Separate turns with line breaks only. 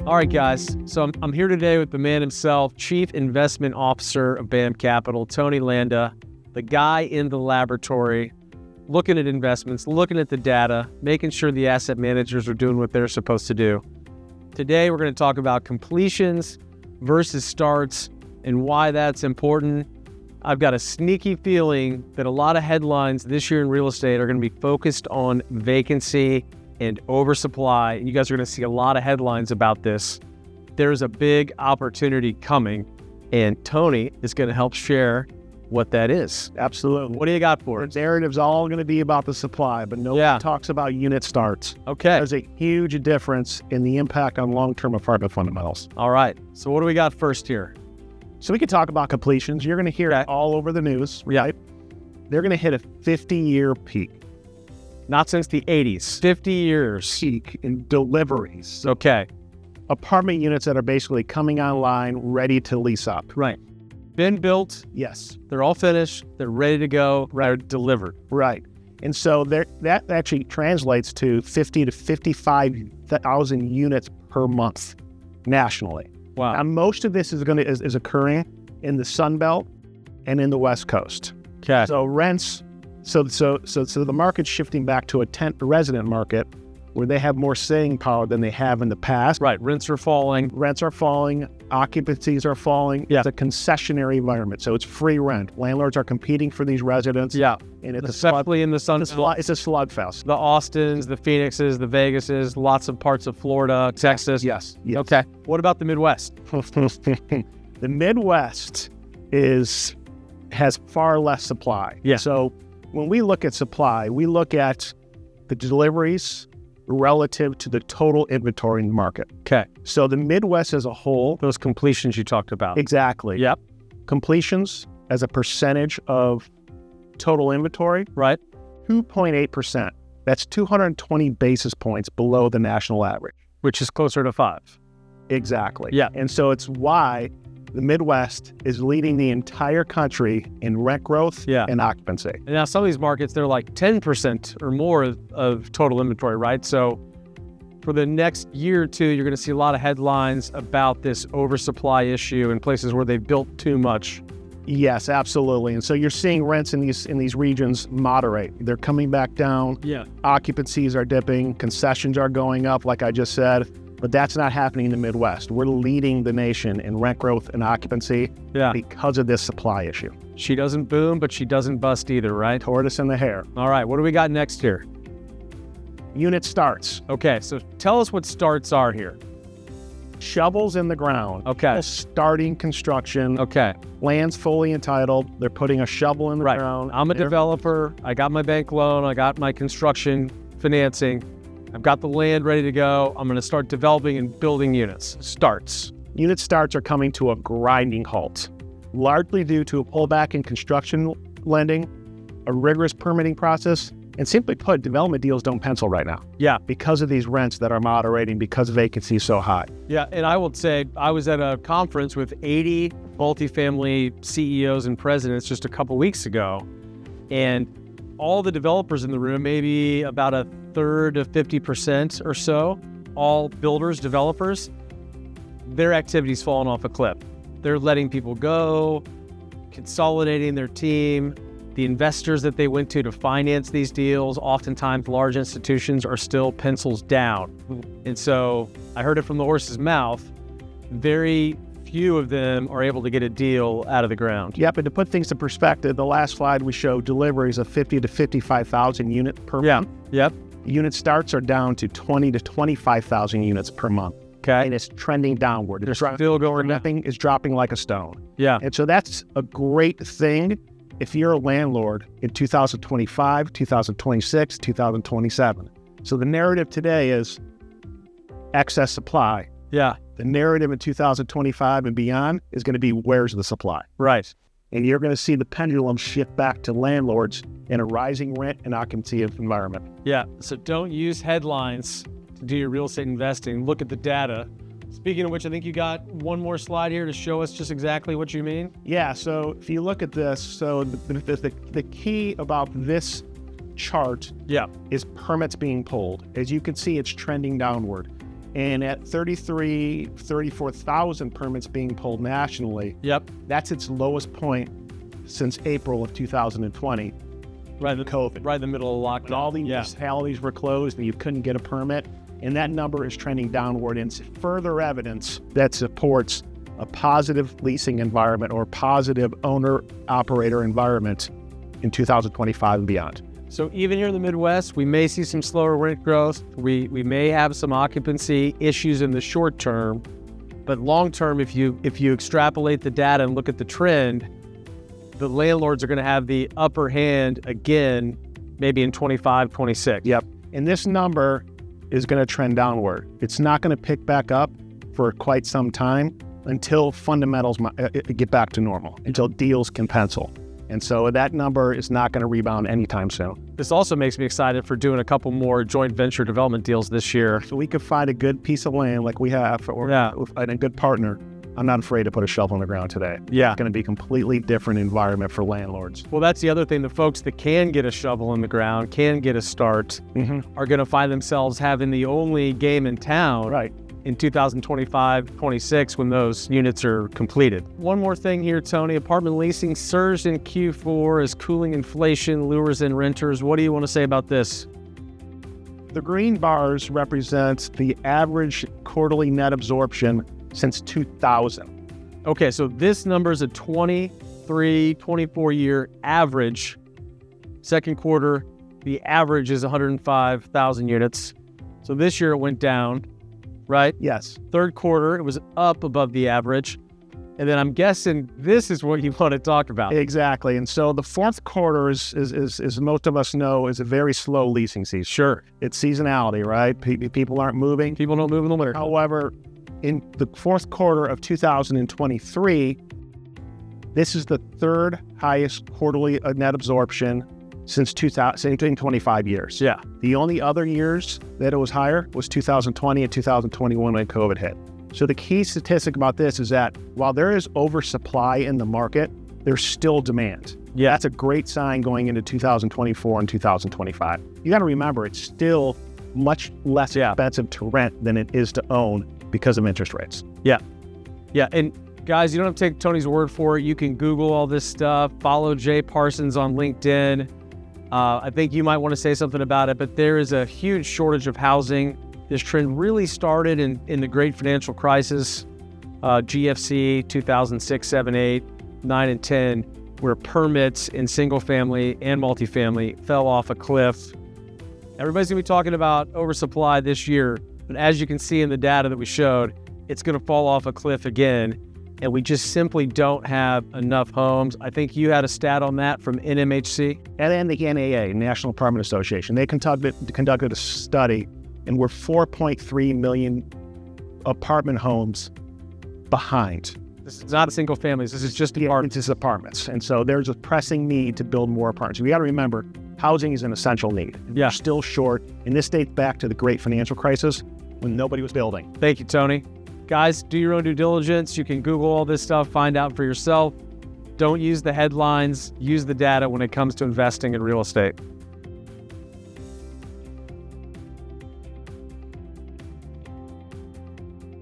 All right, guys. So I'm here today with the man himself, Chief Investment Officer of BAM Capital, Tony Landa, the guy in the laboratory, looking at investments, looking at the data, making sure the asset managers are doing what they're supposed to do. Today, we're going to talk about completions versus starts and why that's important. I've got a sneaky feeling that a lot of headlines this year in real estate are going to be focused on vacancy and oversupply. And you guys are going to see a lot of headlines about this. There's a big opportunity coming, and Tony is going to help share what that is.
Absolutely.
What do you got for us?
The narrative's all going to be about the supply, but nobody talks about unit starts.
Okay.
There's a huge difference in the impact on long-term apartment fundamentals.
All right. So what do we got first here?
So we can talk about completions. You're going to hear it all over the news, right? They're going to hit a 50-year peak.
Not since the 80s. 50 years.
Peak in deliveries.
Okay.
Apartment units that are basically coming online, ready to lease up.
Right. Been built.
Yes.
They're all finished. They're ready to go. They're delivered.
Right. And so that actually translates to 50 to 55,000 units per month nationally.
Wow.
Now, most of this is occurring in the Sun Belt and in the West Coast.
Okay.
So rents, so the market's shifting back to a resident market where they have more staying power than they have in the past.
Right. Rents are falling.
Rents are falling. Occupancies are falling.
Yeah.
It's a concessionary environment, so it's free rent. Landlords are competing for these residents.
Yeah.
And it's
especially in the Sun Belt.
It's a slugfest.
The Austins, the Phoenixes, the Vegases, lots of parts of Florida, Texas.
Yes.
Okay. What about the Midwest?
The Midwest has far less supply.
Yeah.
So when we look at supply, we look at the deliveries relative to the total inventory in the market.
Okay.
So the Midwest as a whole.
Those completions you talked about.
Exactly.
Yep.
Completions as a percentage of total inventory.
Right.
2.8%. That's 220 basis points below the national average.
Which is closer to 5.
Exactly.
Yeah.
And so it's why the Midwest is leading the entire country in rent growth and occupancy.
And now some of these markets, they're like 10% or more of total inventory, right? So for the next year or two, you're going to see a lot of headlines about this oversupply issue in places where they've built too much.
Yes, absolutely. And so you're seeing rents in these regions moderate. They're coming back down.
Yeah.
Occupancies are dipping. Concessions are going up, like I just said. But that's not happening in the Midwest. We're leading the nation in rent growth and occupancy because of this supply issue.
She doesn't boom, but she doesn't bust either, right?
Tortoise in the hare.
All right, what do we got next here?
Unit starts.
Okay, so tell us what starts are here.
Shovels in the ground.
Okay.
Starting construction.
Okay.
Land's fully entitled. They're putting a shovel in the ground.
I'm a developer. I got my bank loan. I got my construction financing. I've got the land ready to go. I'm going to start developing and building units. Starts.
Unit starts are coming to a grinding halt, largely due to a pullback in construction lending, a rigorous permitting process, and simply put, development deals don't pencil right now.
Yeah.
Because of these rents that are moderating because vacancy is so high.
Yeah, and I will say I was at a conference with 80 multifamily CEOs and presidents just a couple weeks ago, and all the developers in the room, maybe about a third of 50% or so, all builders, developers, their activity's fallen off a cliff. They're letting people go, consolidating their team. The investors that they went to finance these deals, oftentimes large institutions, are still pencils down. And so I heard it from the horse's mouth. Very few of them are able to get a deal out of the ground.
Yep, and to put things in perspective, the last slide we showed deliveries of 50 to 55,000 units per month.
Yep.
Unit starts are down to 20 to 25,000 units per month.
Okay.
And it's trending downward.
They're still going down.
Nothing is dropping like a stone.
Yeah.
And so that's a great thing if you're a landlord in 2025, 2026, 2027. So the narrative today is excess supply.
Yeah.
The narrative in 2025 and beyond is going to be where's the supply?
Right.
And you're going to see the pendulum shift back to landlords in a rising rent and occupancy environment.
Yeah. So don't use headlines to do your real estate investing. Look at the data. Speaking of which, I think you got one more slide here to show us just exactly what you mean.
Yeah, so if you look at this, so the key about this chart is permits being pulled. As you can see, it's trending downward. And at 34,000 permits being pulled nationally,
Yep.
that's its lowest point since April of 2020.
Right. The
COVID.
Right in the middle of lockdown.
When all the municipalities were closed and you couldn't get a permit. And that number is trending downward. And it's further evidence that supports a positive leasing environment or positive owner-operator environment in 2025 and beyond.
So even here in the Midwest, we may see some slower rent growth. We may have some occupancy issues in the short term, but long term, if you extrapolate the data and look at the trend, the landlords are going to have the upper hand again, maybe in 25, 26.
Yep. And this number is going to trend downward. It's not going to pick back up for quite some time until fundamentals get back to normal, until deals can pencil. And so that number is not going to rebound anytime soon.
This also makes me excited for doing a couple more joint venture development deals this year.
So we could find a good piece of land like we have, or and a good partner. I'm not afraid to put a shovel in the ground today.
Yeah.
It's going to be a completely different environment for landlords.
Well, that's the other thing. The folks that can get a shovel in the ground, can get a start, are going to find themselves having the only game in town in 2025, 26 when those units are completed. One more thing here, Tony. Apartment leasing surged in Q4 as cooling inflation lures in renters. What do you want to say about this?
The green bars represent the average quarterly net absorption since 2000.
Okay, so this number is a 23, 24-year average. Second quarter, the average is 105,000 units. So this year it went down, right?
Yes.
Third quarter, it was up above the average. And then I'm guessing this is what you want to talk about.
Exactly. And so the fourth quarter is most of us know, is a very slow leasing season.
Sure.
It's seasonality, right? People aren't moving.
People don't move in the winter.
However, in the fourth quarter of 2023, this is the third highest quarterly net absorption since 25 years.
Yeah.
The only other years that it was higher was 2020 and 2021 when COVID hit. So the key statistic about this is that while there is oversupply in the market, there's still demand.
Yeah.
That's a great sign going into 2024 and 2025. You got to remember, it's still much less expensive to rent than it is to own because of interest rates.
Yeah. And guys, you don't have to take Tony's word for it. You can Google all this stuff. Follow Jay Parsons on LinkedIn. I think you might want to say something about it, but there is a huge shortage of housing. This trend really started in the great financial crisis, GFC 2006, 7, 8, 9, and 10, where permits in single family and multifamily fell off a cliff. Everybody's going to be talking about oversupply this year, but as you can see in the data that we showed, it's going to fall off a cliff again, and we just simply don't have enough homes. I think you had a stat on that from NMHC.
And then the NAA, National Apartment Association, they conducted a study, and we're 4.3 million apartment homes behind.
This is not single families. This is just apartments.
This is apartments. And so there's a pressing need to build more apartments. We got to remember, housing is an essential need.
Yeah.
We're still short. And this dates back to the great financial crisis when nobody was building.
Thank you, Tony. Guys, do your own due diligence. You can Google all this stuff, find out for yourself. Don't use the headlines. Use the data when it comes to investing in real estate.